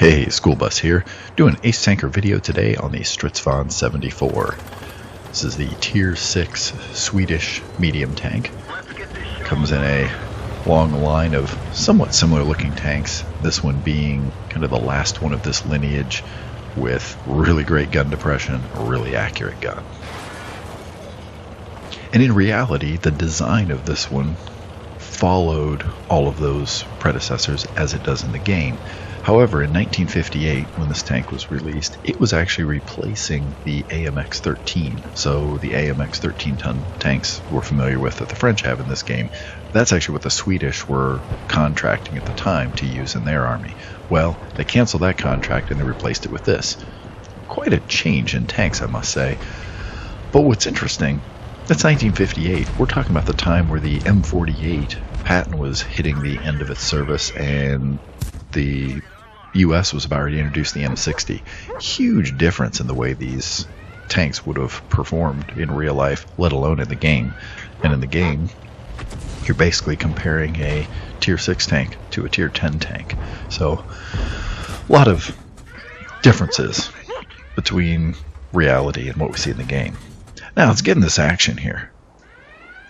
Hey, School Bus here, doing an Ace Tanker video today on the Strv 74. This is the Tier 6 Swedish medium tank. Comes in a long line of somewhat similar looking tanks, this one being kind of the last one of this lineage with really great gun depression, a really accurate gun. And in reality, the design of this one followed all of those predecessors as it does in the game. However, in 1958, when this tank was released, it was actually replacing the AMX-13. So the AMX 13-ton tanks we're familiar with that the French have in this game, that's actually what the Swedish were contracting at the time to use in their army. Well, they canceled that contract and they replaced it with this. Quite a change in tanks, I must say. But what's interesting, that's 1958. We're talking about the time where the M48 patent was hitting the end of its service and the US was about ready to introduce the M60. Huge difference in the way these tanks would have performed in real life, let alone in the game. And in the game, you're basically comparing a Tier 6 tank to a Tier 10 tank. So, a lot of differences between reality and what we see in the game. Now, let's get in this action here.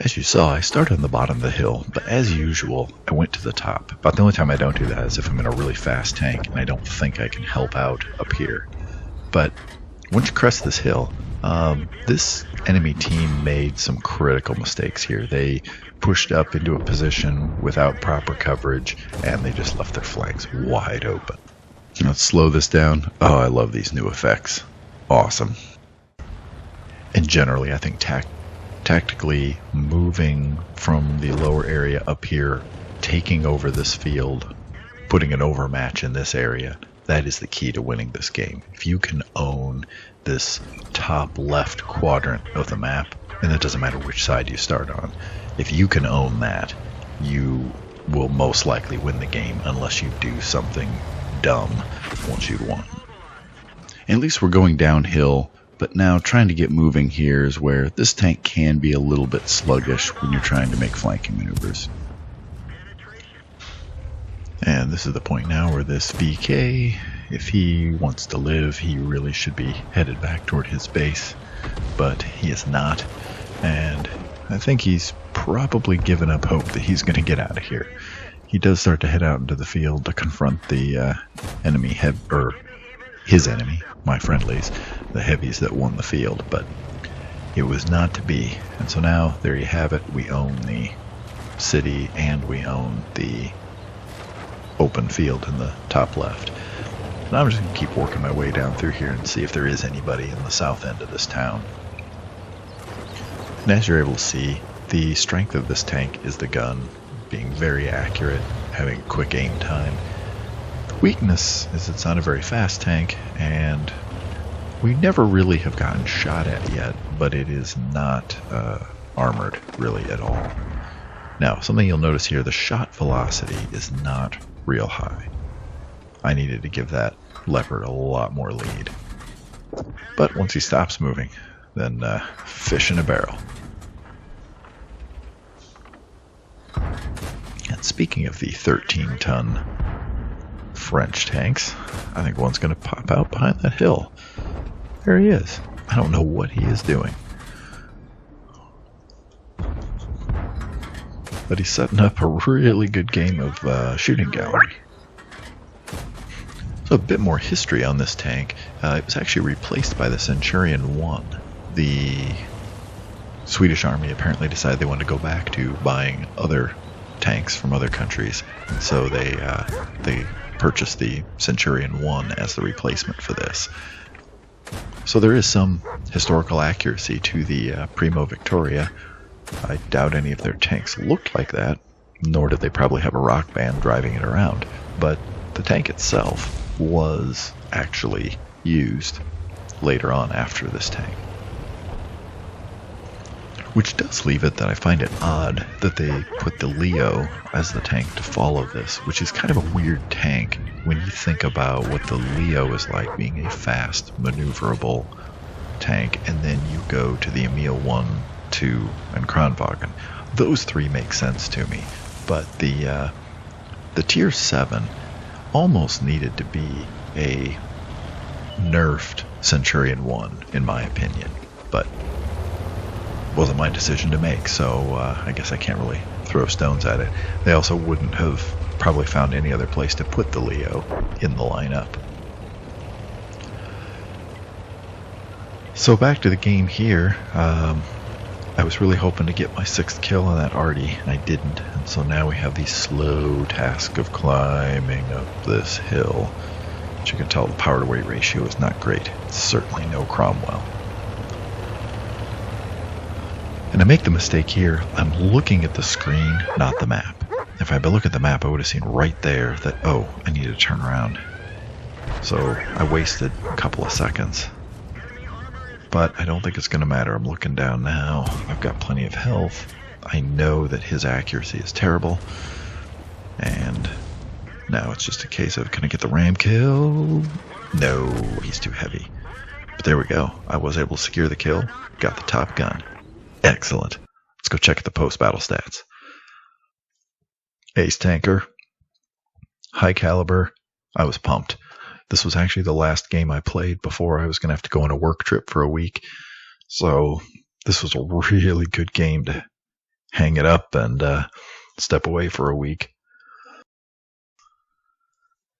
As you saw, I started on the bottom of the hill, but as usual, I went to the top. About the only time I don't do that is if I'm in a really fast tank and I don't think I can help out up here. But once you crest this hill, this enemy team made some critical mistakes here. They pushed up into a position without proper coverage, and they just left their flanks wide open. Let's slow this down. Oh, I love these new effects. Awesome. And generally, I think tactically moving from the lower area up here, taking over this field, putting an overmatch in this area, that is the key to winning this game. If you can own this top left quadrant of the map, and it doesn't matter which side you start on, if you can own that, you will most likely win the game unless you do something dumb once you've won. At least we're going downhill. But now trying to get moving here is where this tank can be a little bit sluggish when you're trying to make flanking maneuvers. And this is the point now where this VK, if he wants to live, he really should be headed back toward his base. But he is not. And I think he's probably given up hope that he's going to get out of here. He does start to head out into the field to confront the enemy his enemy, my friendlies, the heavies that won the field, but it was not to be. And so now, there you have it, we own the city and we own the open field in the top left. And I'm just going to keep working my way down through here and see if there is anybody in the south end of this town. And as you're able to see, the strength of this tank is the gun, being very accurate, having quick aim time. Weakness is it's not a very fast tank, and we never really have gotten shot at yet, but it is not armored really at all. Now, something you'll notice here, the shot velocity is not real high. I needed to give that leopard a lot more lead. But once he stops moving, then fish in a barrel. And speaking of the 13-ton French tanks, I think one's going to pop out behind that hill. There he is. I don't know what he is doing, but he's setting up a really good game of shooting gallery. So a bit more history on this tank. It was actually replaced by the Centurion 1. The Swedish army apparently decided they wanted to go back to buying other tanks from other countries, and so they purchased the Centurion 1 as the replacement for this. So there is some historical accuracy to the Primo Victoria. I doubt any of their tanks looked like that, nor did they probably have a rock band driving it around, but the tank itself was actually used later on after this tank. Which does leave it that I find it odd that they put the Leo as the tank to follow this, which is kind of a weird tank when you think about what the Leo is like, being a fast, maneuverable tank, and then you go to the Emil 1, 2, and Kronwagen. Those three make sense to me, but the Tier 7 almost needed to be a nerfed Centurion 1, in my opinion. But it wasn't my decision to make, so I guess I can't really throw stones at it. They also wouldn't have probably found any other place to put the Leo in the lineup. So back to the game here. I was really hoping to get my 6th kill on that Artie, and I didn't. And so now we have the slow task of climbing up this hill. As you can tell, the power to weight ratio is not great. It's certainly no Cromwell. And I make the mistake here, I'm looking at the screen, not the map. If I'd been looking at the map, I would have seen right there that, oh, I need to turn around. So I wasted a couple of seconds. But I don't think it's going to matter. I'm looking down now. I've got plenty of health. I know that his accuracy is terrible. And now it's just a case of, can I get the ram kill? No, he's too heavy. But there we go. I was able to secure the kill. Got the top gun. Excellent. Let's go check the post-battle stats. Ace tanker. High caliber. I was pumped. This was actually the last game I played before I was going to have to go on a work trip for a week. So this was a really good game to hang it up and step away for a week.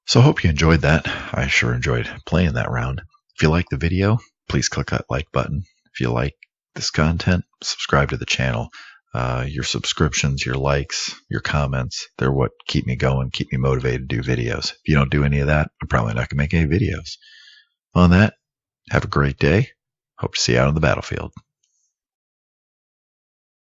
So I hope you enjoyed that. I sure enjoyed playing that round. If you like the video, please click that like button. If you like this content, subscribe to the channel. Your subscriptions, your likes, your comments, they're what keep me going, keep me motivated to do videos. If you don't do any of that, I'm probably not going to make any videos. On that, have a great day. Hope to see you out on the battlefield.